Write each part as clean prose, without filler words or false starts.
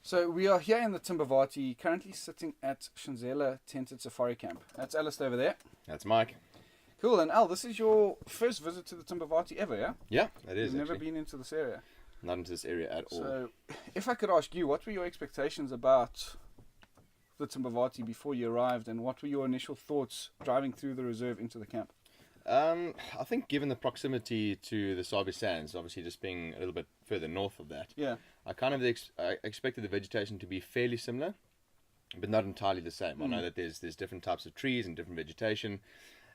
So we are here in the Timbavati, currently sitting at Shindzela Tented Safari Camp. That's Alistair over there. That's Mike. Cool, and Al, this is your first visit to the Timbavati ever, yeah? Yeah, it is. You've never been into this area. Not into this area at all. So, if I could ask you, what were your expectations about the Timbavati before you arrived, and what were your initial thoughts driving through the reserve into the camp? I think given the proximity to the Sabi Sands, obviously just being a little bit further north of that, Yeah. I kind of I expected the vegetation to be fairly similar, but not entirely the same. I know that there's different types of trees and different vegetation.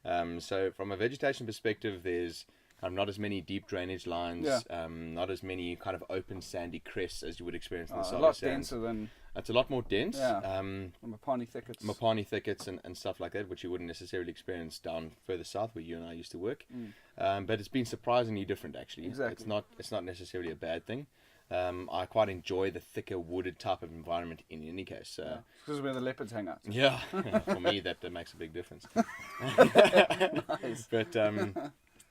So from a vegetation perspective, there's not as many deep drainage lines, not as many kind of open sandy crests as you would experience in the Sabi A lot Sands. denser than It's a lot more dense. Mapani thickets. Mapani thickets and stuff like that, which you wouldn't necessarily experience down further south where you and I used to work. But it's been surprisingly different, actually. Exactly. It's not necessarily a bad thing. I quite enjoy the thicker wooded type of environment in any case. This is where the leopards hang out. Yeah, for me that makes a big difference. Nice. But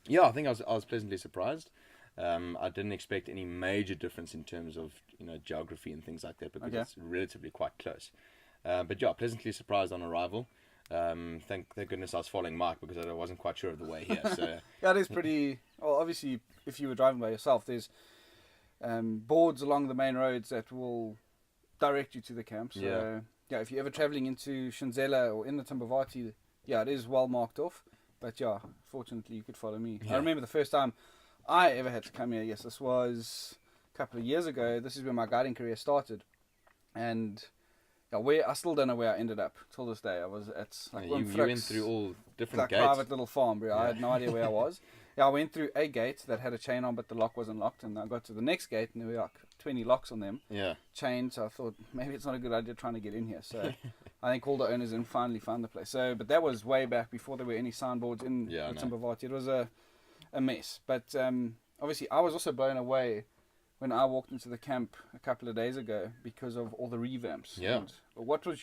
yeah, I think I was pleasantly surprised. I didn't expect any major difference in terms of geography and things like that because it's relatively quite close. But yeah, pleasantly surprised on arrival. Thank goodness I was following Mike because I wasn't quite sure of the way here. So Yeah, it is pretty. Well, obviously, if you were driving by yourself, there's boards along the main roads that will direct you to the camp. So yeah, if you're ever traveling into Shindzela or in the Timbavati, yeah, it is well marked off. But yeah, fortunately, you could follow me. Yeah. I remember the first time I ever had to come here. Yes, this was a couple of years ago. This is where my guiding career started, and yeah, I still don't know where I ended up till this day. I was at like you went through all different like gates. private little farm, bro. I had no idea where I was. Yeah, I went through a gate that had a chain on, but the lock wasn't locked, and I got to the next gate, and there were like 20 locks on them, chained. So I thought maybe it's not a good idea trying to get in here. So I think called the owners and finally found the place. So, but that was way back before there were any signboards in the Timbavati. It was a mess. But obviously, I was also blown away when I walked into the camp a couple of days ago because of all the revamps. Yeah. And what was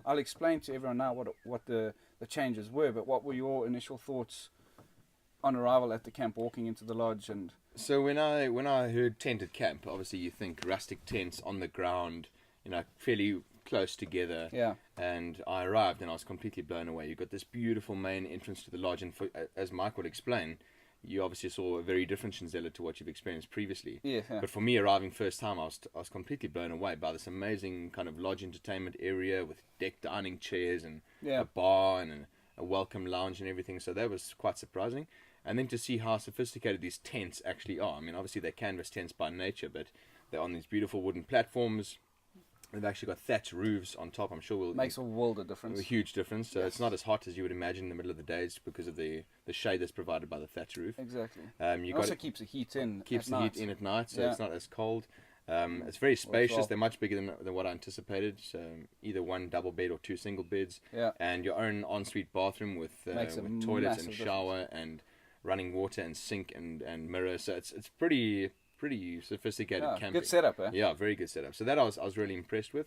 I'll explain to everyone now what the changes were, but what were your initial thoughts on arrival at the camp, walking into the lodge? And so when I heard tented camp, obviously you think rustic tents on the ground, fairly close together. Yeah. And I arrived and I was completely blown away. You've got this beautiful main entrance to the lodge, and as Mike would explain, you obviously saw a very different Shindzela to what you've experienced previously. Yeah. But for me, arriving first time, I was completely blown away by this amazing kind of lodge entertainment area with deck dining chairs and a bar and a welcome lounge and everything. So that was quite surprising. And then to see how sophisticated these tents actually are. I mean, obviously they're canvas tents by nature, but they're on these beautiful wooden platforms. They've actually got thatch roofs on top. I'm sure makes a world of difference. A huge difference. So it's not as hot as you would imagine in the middle of the days because of the shade that's provided by the thatch roof. Exactly. It also keeps the heat in. Keeps the heat in at night, so it's not as cold. It's very spacious. They're much bigger than what I anticipated. So either one double bed or two single beds. Yeah. And your own ensuite bathroom with toilets and shower and running water and sink and mirror. So it's pretty sophisticated camping. Good setup, eh? Yeah, very good setup. So that I was really impressed with.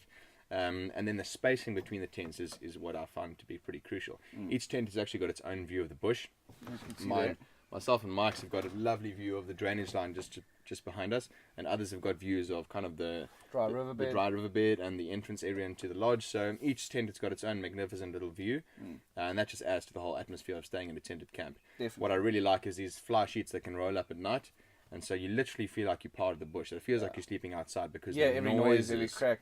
And then the spacing between the tents is what I found to be pretty crucial. Each tent has actually got its own view of the bush. Myself and Mike's have got a lovely view of the drainage line just behind us, and others have got views of kind of the dry riverbed and the entrance area into the lodge. So each tent has got its own magnificent little view, and that just adds to the whole atmosphere of staying in a tented camp. Definitely. What I really like is these fly sheets that can roll up at night, and so you literally feel like you're part of the bush. It feels like you're sleeping outside because the every noise, every crack.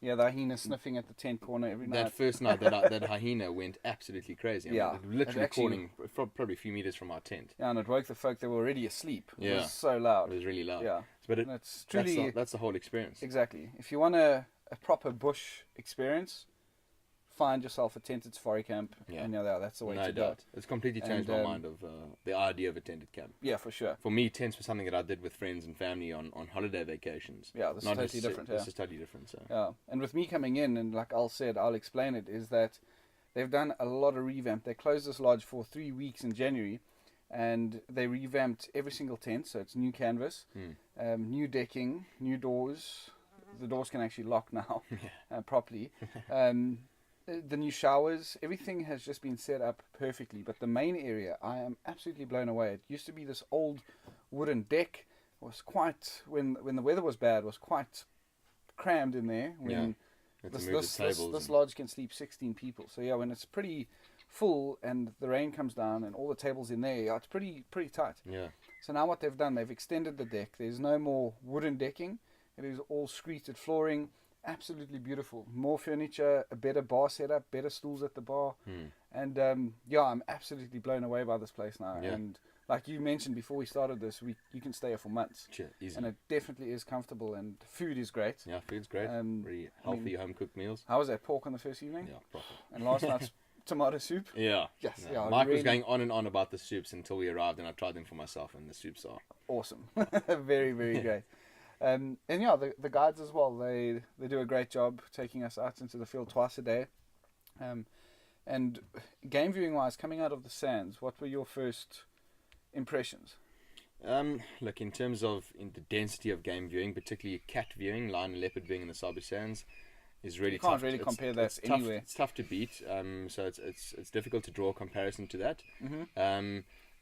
Yeah, the hyena sniffing at the tent corner every night. That first night, that hyena went absolutely crazy. I mean, literally calling probably a few meters from our tent. Yeah, and it woke the folk that were already asleep. It was so It loud. was really loud. Yeah, but it's truly that's the whole experience. Exactly. If you want a proper bush experience, find yourself a tented safari camp, and that's the way to go. It's completely changed my mind of the idea of a tented camp. Yeah, for sure. For me, tents were something that I did with friends and family on holiday vacations. Yeah, this is totally different. This is totally different. So. Yeah, and with me coming in, and like Al said, I'll explain it, is that they've done a lot of revamp. They closed this lodge for 3 weeks in January, and they revamped every single tent, so it's new canvas, new decking, new doors. The doors can actually lock now properly. The new showers, everything has just been set up perfectly. But the main area, I am absolutely blown away. It used to be this old wooden deck. It was quite, when the weather was bad, was quite crammed in there. When this lodge can sleep 16 people. So yeah, when it's pretty full and the rain comes down and all the tables in there, yeah, it's pretty tight. Yeah. So now what they've done, they've extended the deck. There's no more wooden decking. It is all screeded flooring. Absolutely beautiful. More furniture, a better bar setup, better stools at the bar. And yeah, I'm absolutely blown away by this place now. Yeah. And like you mentioned before we started this, you can stay here for months. Sure, easy. And it definitely is comfortable, and food is great. Yeah, food's great. Really healthy, home-cooked meals. How was that pork on the first evening? Yeah, proper. And last night's tomato soup? Yeah. Yes. Yeah. Yeah, Mike was going on and on about the soups until we arrived, and I tried them for myself, and the soups are awesome. Very, very great. And yeah, the guides as well, they do a great job taking us out into the field twice a day. And game viewing wise, coming out of the sands, what were your first impressions? Look, in terms of the density of game viewing, particularly cat viewing, lion and leopard viewing in the Sabi Sands, is really tough. You can't really compare that anywhere. It's tough to beat. So it's difficult to draw a comparison to that.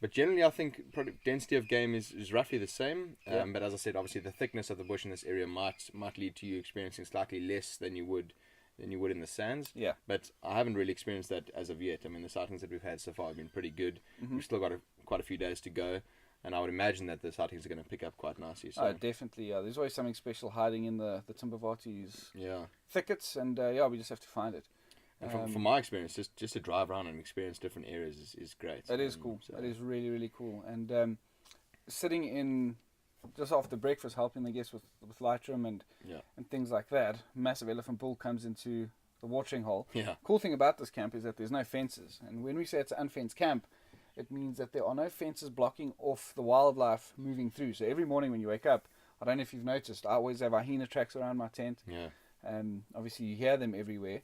But generally, I think density of game is roughly the same. But as I said, obviously the thickness of the bush in this area might lead to you experiencing slightly less than you would in the sands. Yeah. But I haven't really experienced that as of yet. I mean, the sightings that we've had so far have been pretty good. We've still got quite a few days to go, and I would imagine that the sightings are going to pick up quite nicely. So. Oh, definitely. Yeah. There's always something special hiding in the Timbavati's yeah. thickets, and yeah, we just have to find it. And from my experience, just to drive around and experience different areas is great. It is cool. So. It is really, really cool. And sitting in just after breakfast, helping the guests with Lightroom and things like that, massive elephant bull comes into the watering hole. Yeah. Cool thing about this camp is that there's no fences. And when we say it's an unfenced camp, it means that there are no fences blocking off the wildlife moving through. So every morning when you wake up, I don't know if you've noticed, I always have hyena tracks around my tent. Yeah. Obviously you hear them everywhere.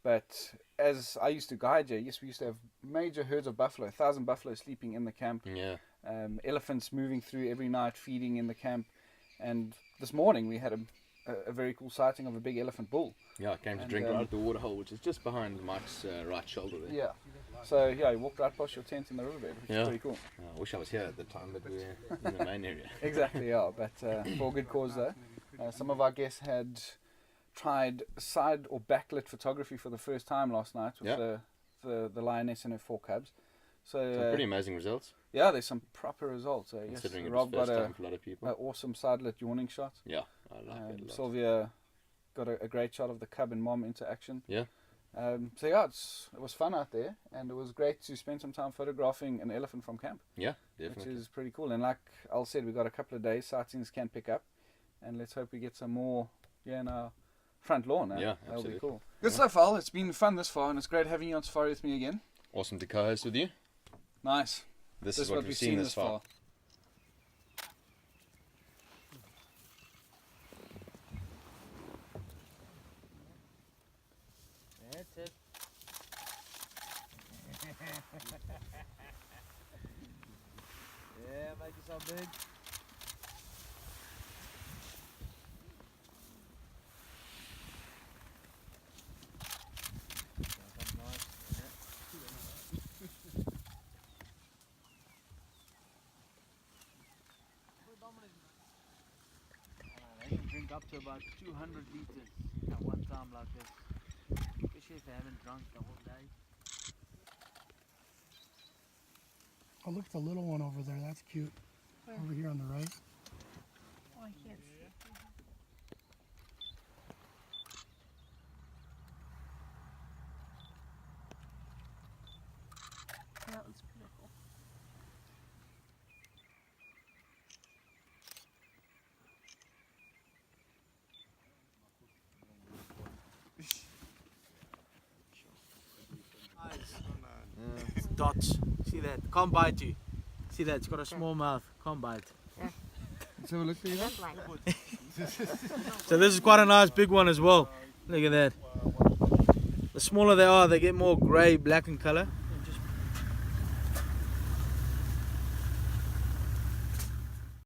But as I used to guide you, yes, we used to have major herds of buffalo, 1,000 buffalo sleeping in the camp. Yeah. Elephants moving through every night, feeding in the camp. And this morning we had a very cool sighting of a big elephant bull. Yeah, I came to drink right at the water hole, which is just behind Mike's right shoulder there. Yeah. So, yeah, you walked right past your tent in the riverbed, which is pretty cool. I wish I was here at the time, but we're in the main area. Exactly, yeah. But for a good cause, though. Some of our guests had tried side or backlit photography for the first time last night with the lioness and her 4 cubs. So pretty amazing results. Yeah, there's some proper results. Yes, Rob got time for a lot of people. An awesome side-lit yawning shot. Yeah, I like it a lot. Sylvia got a great shot of the cub and mom interaction. Yeah. So yeah, it was fun out there, and it was great to spend some time photographing an elephant from camp. Yeah, definitely. Which is pretty cool. And like Al said, we've got a couple of days, sightings can pick up, and let's hope we get some more in our front lawn. Yeah, that'll absolutely. be cool. Good stuff, Al. It's been fun this far, and it's great having you on safari with me again. Awesome to co-host with you. Nice. This is what we've seen this far. That's it. Yeah, make yourself big. They can drink up to about 200 liters at one time like this, especially if they haven't drunk the whole day. Oh, look at the little one over there. That's cute. Where? Over here on the right. Oh, I can't see it. That was beautiful. It's dots. See that? Can't bite you. See that? It's got a small mouth. Can't bite. Let's have a look for you. So this is quite a nice big one as well. Look at that. The smaller they are, they get more grey, black in colour.